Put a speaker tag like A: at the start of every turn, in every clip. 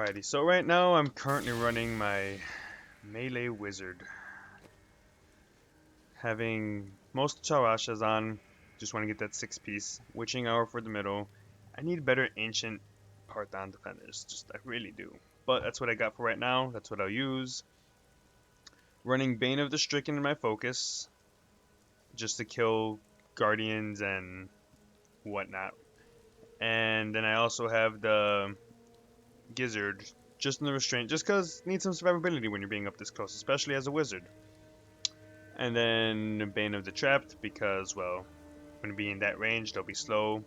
A: Alrighty, so right now I'm currently running my melee wizard. Having most Charashas on, just want to get that 6-piece. Witching Hour for the middle. I need better ancient Parthon defenders, just I really do. But that's what I got for right now, that's what I'll use. Running Bane of the Stricken in my focus, just to kill guardians and whatnot. And then I also have the Gizzard just in the restraint, just because need some survivability when you're being up this close, especially as a wizard. And then Bane of the Trapped, because, well, when being in that range, they'll be slow.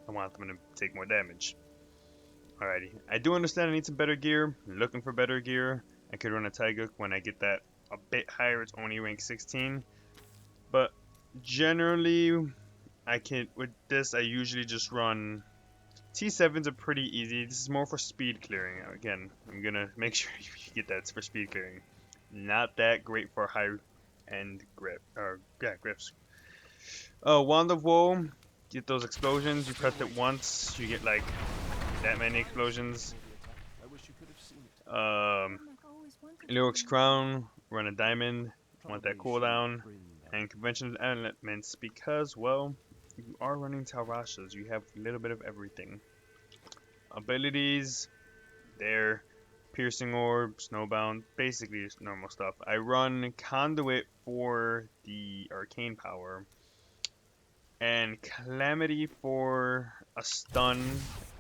A: I want them to take more damage. Alrighty, I do understand I need some better gear. I'm looking for better gear. I could run a Taiguk when I get that a bit higher. It's only rank 16. But generally, I can, with this, I usually just run T7s are pretty easy. This is more for speed clearing. Again, I'm gonna make sure you get that. It's for speed clearing. Not that great for high end grip or grips. Wand of Woe. Get those explosions. You press it once, you get like that many explosions. Lyric's Crown. Run a diamond. Want that cooldown. And conventional elements because, well, you are running Tarashas. You have a little bit of everything. Abilities, there, Piercing Orb, Snowbound, basically just normal stuff. I run Conduit for the Arcane Power, and Calamity for a stun,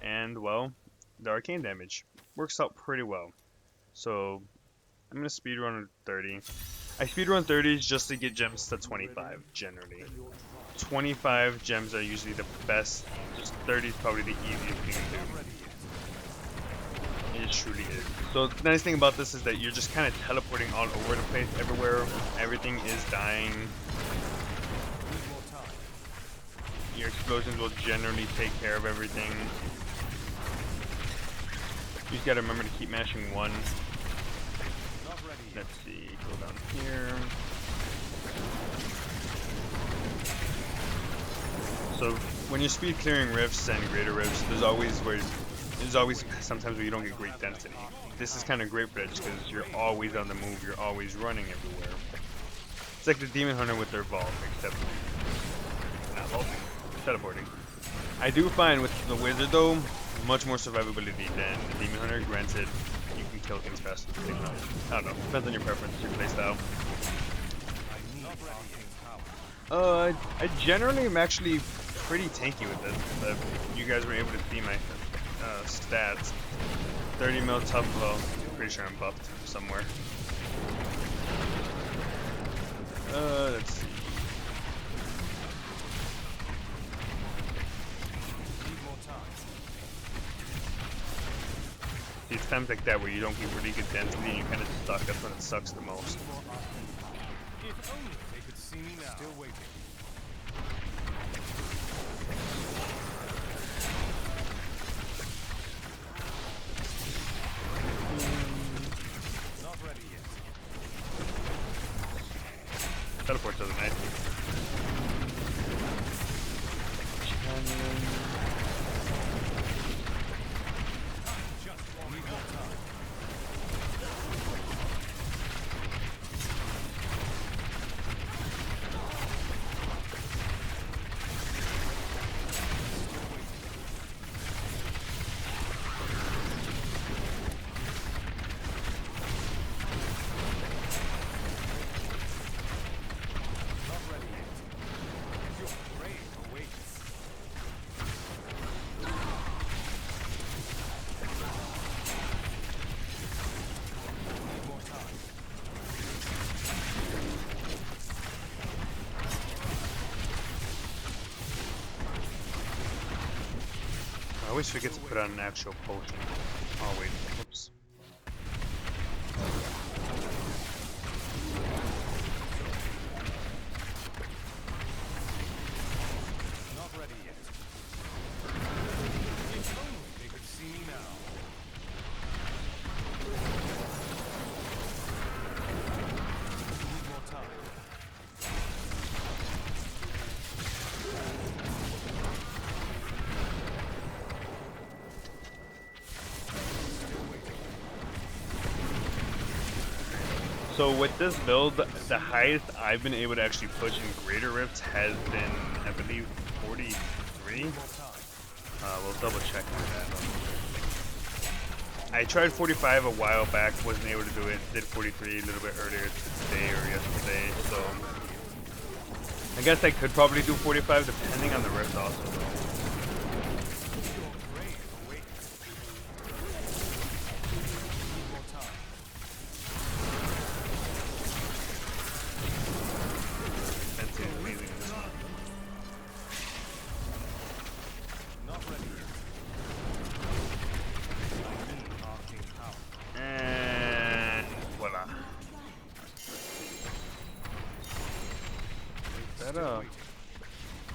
A: and, well, the Arcane damage. Works out pretty well. So, I'm going to speedrun 30. I speedrun 30 just to get gems to 25, generally. 25 gems are usually the best. Just 30 is probably the easiest thing to do. It truly is. So the nice thing about this is that you're just kind of teleporting all over the place, everywhere. Everything is dying. Your explosions will generally take care of everything. You just gotta remember to keep mashing 1. Let's see, go down here. So when you're speed clearing rifts and greater rifts, there's always sometimes where you don't get great density. This is kind of great for that just because you're always on the move, you're always running everywhere. It's like the Demon Hunter with their vault, except not vaulting, teleporting. I do find with the Wizard though, much more survivability than the Demon Hunter. Granted, you can kill things faster with the Demon Hunter. I don't know, depends on your preference, your playstyle. I generally am actually pretty tanky with this. You guys were able to see my stats. 30 mil tough, well, I'm pretty sure I'm buffed somewhere. Let's see. It's times like that where you don't get really good density and you're kind of stuck. That's when it sucks the most.
B: If only they could see me now. Still waiting. Not ready yet.
A: Teleport doesn't nice.
B: Just one more time.
A: I always forget to put on an actual potion. Oh wait, whoops.
B: Not ready yet. If only they could see me now. Need more time.
A: So with this build, the highest I've been able to actually push in greater rifts has been, I believe, 43. We'll double check on that. I tried 45 a while back, wasn't able to do it. Did 43 a little bit earlier today or yesterday, so I guess I could probably do 45 depending on the rift also though.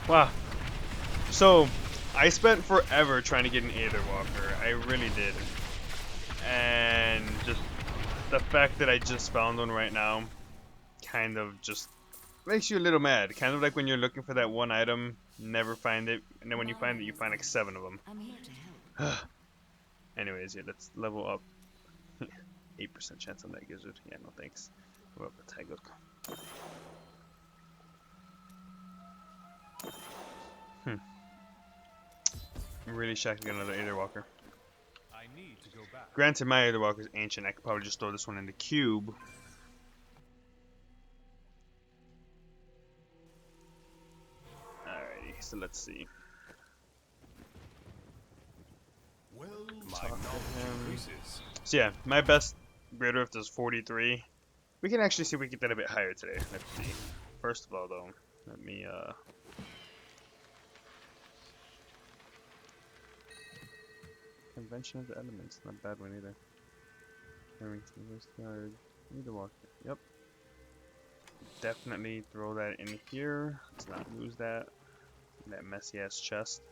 A: Wow. So, I spent forever trying to get an Aether Walker. I really did. And just the fact that I just found one right now kind of just makes you a little mad. Kind of like when you're looking for that one item, never find it, and then when you find it, you find like 7 of them.
C: I'm here to help.
A: Anyways, yeah, let's level up. 8% chance on that gizzard. Yeah, no thanks. What about the tiger? I'm really shocked to get another Aether Walker.
B: I need to go back.
A: Granted, my Aether Walker is ancient. I could probably just throw this one in the cube. Alrighty, so let's see.
B: Well,
A: Talk to him. So yeah, my best Greater Rift is 43. We can actually see if we can get that a bit higher today. Let's see. First of all, though, let me Convention of the Elements, not a bad one either. Harrington, West Yard, Aether Walker. Yep. Definitely throw that in here. Let's not lose that. That messy ass chest.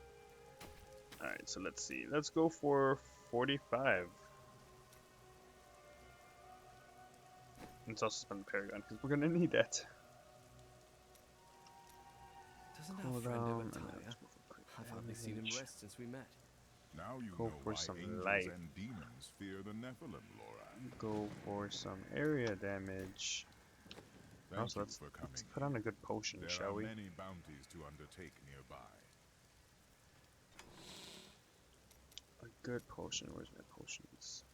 A: Alright, so let's see. Let's go for 45. Let's also spend the Paragon because we're gonna need that.
D: Doesn't
A: Cool
D: our friend
A: down,
D: ever
A: and
D: tire?
A: then let's go for quick
D: I've hardly seen him
A: damage.
D: rest since we met.
E: Now you
A: Go
E: know
A: for
E: why
A: some
E: angels
A: light.
E: and demons fear the Nephilim, Laura.
A: Go for some area damage.
E: Thank
A: Also,
E: you
A: let's
E: for coming.
A: put on a good potion,
E: There
A: shall
E: are
A: we?
E: many bounties to undertake nearby.
A: A good potion. Where's my potions?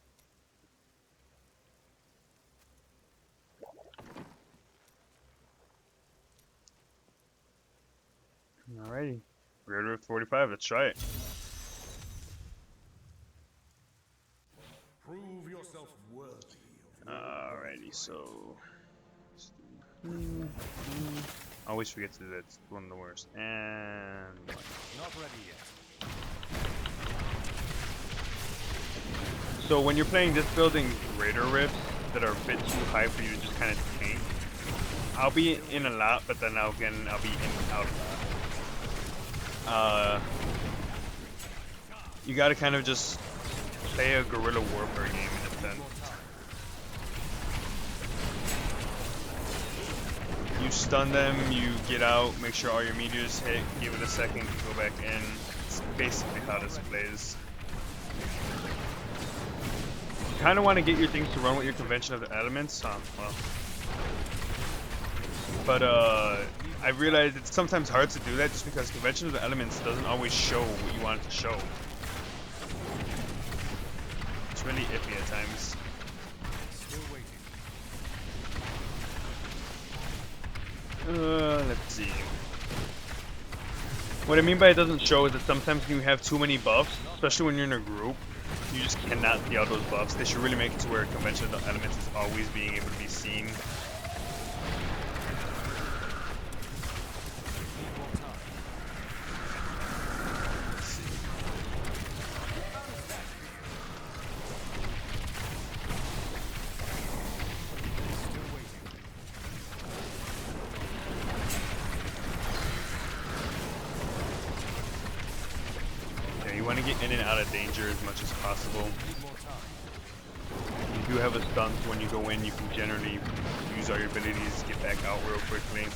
A: Alrighty. Greater Rift 45, let's try it.
B: Prove yourself worthy of your
A: Alrighty, so. Always forget to do that, it's one of the worst. And.
B: Not ready yet.
A: So when you're playing this building Greater Rifts that are a bit too high for you to just kind of tank, I'll be in a lot, but then I'll be in and out a lot. You gotta kind of just play a guerrilla warfare game in a sense. You stun them, you get out, make sure all your meteors hit, give it a second, go back in. It's basically how this plays. You kind of want to get your things to run with your Convention of the Elements, well. But I realize it's sometimes hard to do that just because Convention of the Elements doesn't always show what you want it to show. It's really iffy at times.
B: Still waiting.
A: Let's see. What I mean by it doesn't show is that sometimes when you have too many buffs, especially when you're in a group, you just cannot see all those buffs. They should really make it to where Convention of the Elements is always being able to be seen. You want to get in and out of danger as much as possible. You do have a stunt when you go in, you can generally use all your abilities to get back out real quickly. It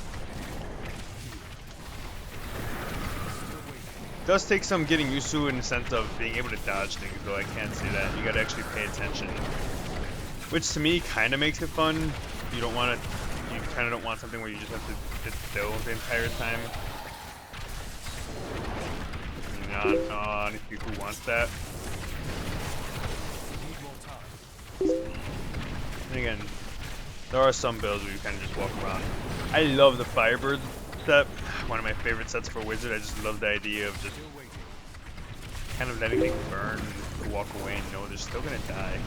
A: does take some getting used to in the sense of being able to dodge things, though I can't say that. You gotta actually pay attention. Which to me kind of makes it fun, You don't want to. You kind of don't want something where you just have to sit still the entire time. Not if you who wants that. And again, there are some builds where you kind of just walk around. I love the Firebird set. One of my favorite sets for Wizard. I just love the idea of just kind of letting things burn and walk away and know they're still gonna die.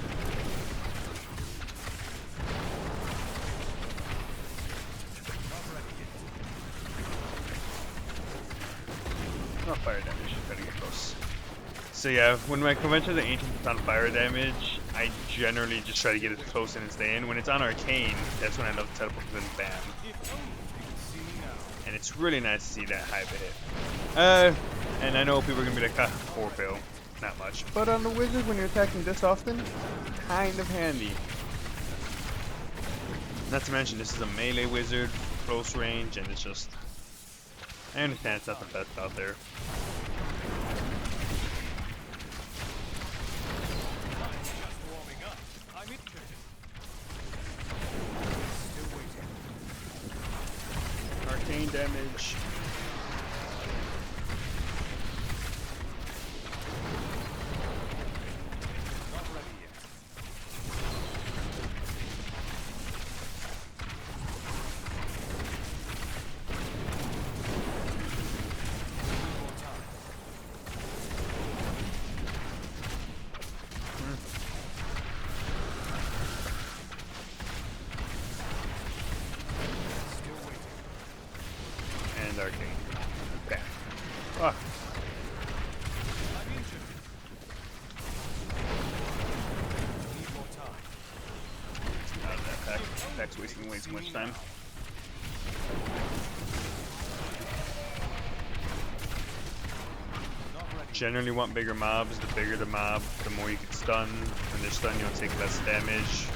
A: Not fire damage, gotta get close. So yeah, when my Convention of the Ancients is on fire damage, I generally just try to get as close in and stay in. When it's on Arcane, that's when I love to teleport and bam. And it's really nice to see that high of a hit. And I know people are gonna be like, ah, 4 fail. Not much. But on the Wizard, when you're attacking this often, kind of handy. Not to mention, this is a melee Wizard, close range, and it's just... I understand it's not the best out there. Arcane damage. Arcane. Bam. Ah. Out of that pack. Pack's wasting way too much time. Generally want bigger mobs. The bigger the mob, the more you can stun. When they're stunned, you'll take less damage.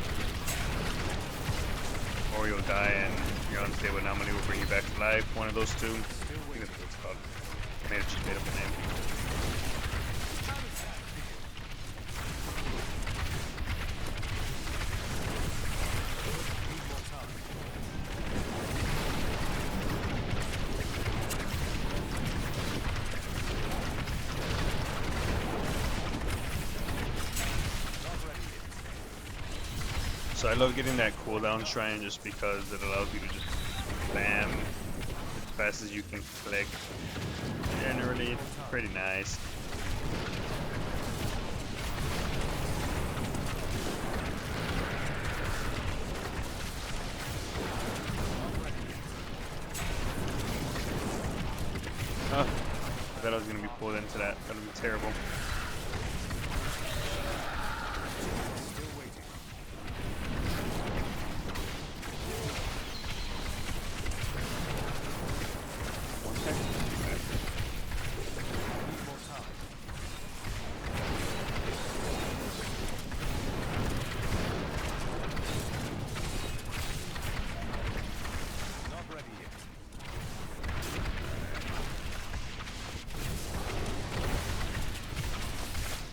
A: Or you'll die and your unstable anomaly will bring you back to life. One of those two. I think that's what it's called. I may have just made up the name. So I love getting that cooldown shrine just because it allows you to just spam as fast as you can click. Generally, it's pretty nice. Oh, I thought I was going to be pulled into that. That would be terrible.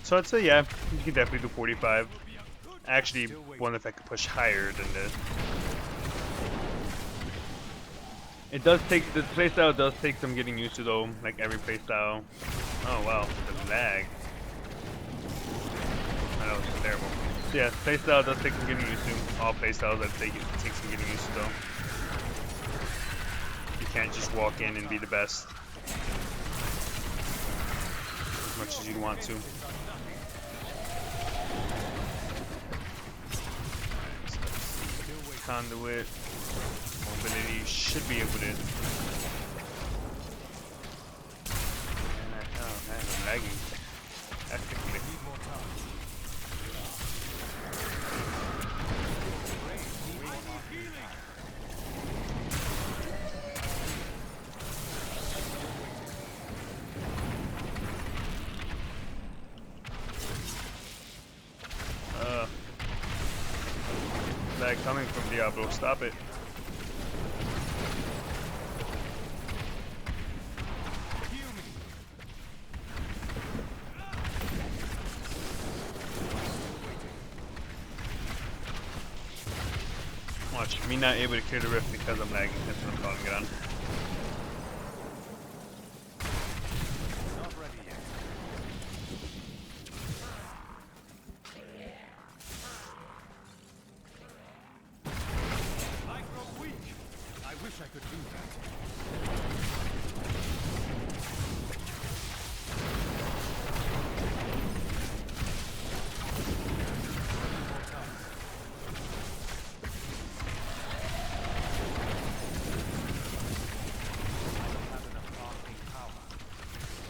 A: So I'd say, yeah, you can definitely do 45. I actually wonder if I could push higher than this. It does take, the playstyle does take some getting used to though, like every playstyle. Oh wow, the lag. I know, it's terrible. So yeah, playstyle does take some getting used to. All playstyles I'd say take some getting used to though. You can't just walk in and be the best. As much as you'd want to. Conduit, mobility, should be able to. Oh man, I'm lagging. Ethically. Lag coming from Diablo, stop it. Watch me not able to clear the rift because I'm lagging. That's what I'm calling it on.
B: Not ready yet. I grow weak. I wish I could do that.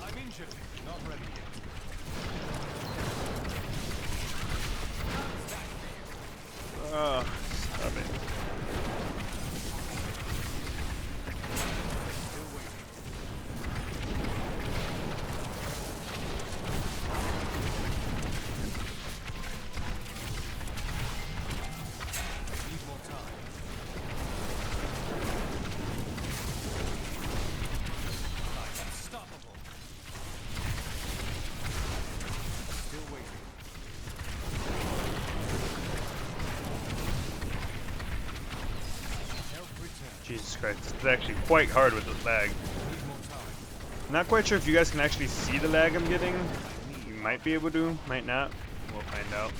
B: I'm injured. Not ready yet.
A: Oh, stop it.
B: Still waiting. Need more time. I'm unstoppable. Still waiting. Health return.
A: Jesus Christ, this is actually quite hard with this lag.
B: Need more time.
A: Not quite sure if you guys can actually see the lag I'm getting. You might be able to, might not. We'll find out.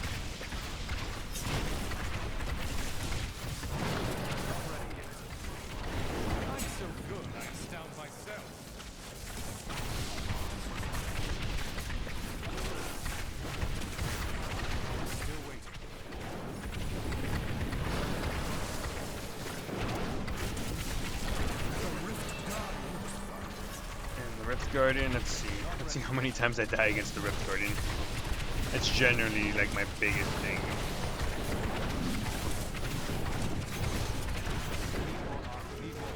B: Not ready yet. I'm so good, I astound myself. Still waiting.
A: And the Rift Guardian, let's see. Let's see how many times I die against the Rift Guardian. It's generally like my biggest thing.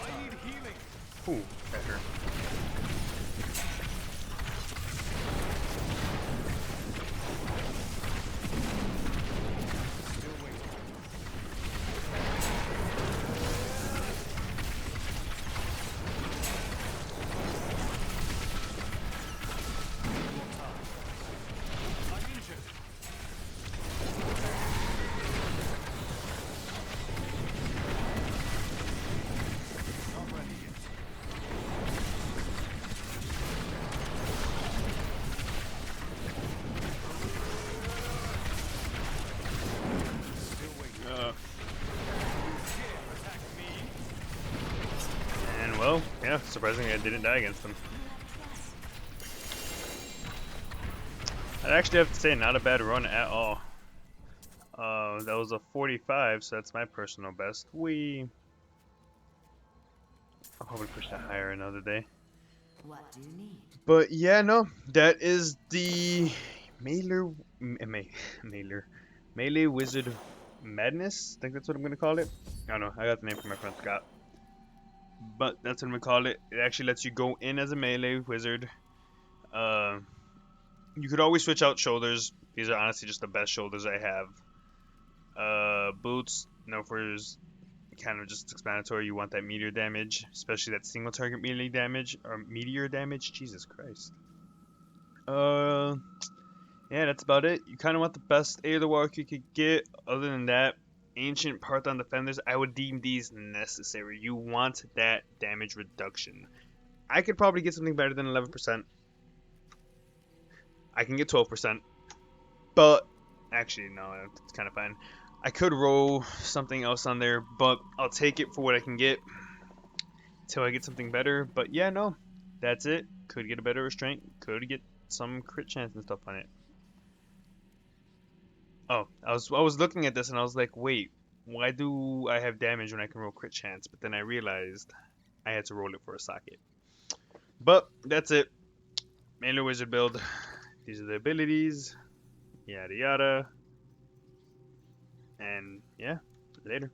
B: I need healing.
A: Ooh, that hurt.
B: Still waiting. Need more time. I'm injured. Not ready yet. Still waiting. Dare attack me?
A: And well, yeah, surprisingly I didn't die against them. I'd actually have to say, not a bad run at all. That was a 45, so that's my personal best. I'll probably push that higher another day.
C: What do you need?
A: But yeah, no, that is the melee wizard madness. I think that's what I'm gonna call it. I don't know. I got the name from my friend Scott. But that's what I'm gonna call it. It actually lets you go in as a melee wizard. You could always switch out shoulders. These are honestly just the best shoulders I have. Boots, no furs, kind of just explanatory. You want that meteor damage, especially that single target melee damage or meteor damage. Jesus Christ. Yeah, that's about it. You kind of want the best Aether Walk you could get. Other than that, Ancient Parthon Defenders, I would deem these necessary. You want that damage reduction. I could probably get something better than 11%. I can get 12%. But, actually, no, it's kind of fine. I could roll something else on there, but I'll take it for what I can get till I get something better. But yeah, no, that's it. Could get a better restraint. Could get some crit chance and stuff on it. Oh, I was looking at this and I was like, wait, why do I have damage when I can roll crit chance? But then I realized I had to roll it for a socket. But that's it. Melee wizard build. These are the abilities. Yada yada. And yeah, later.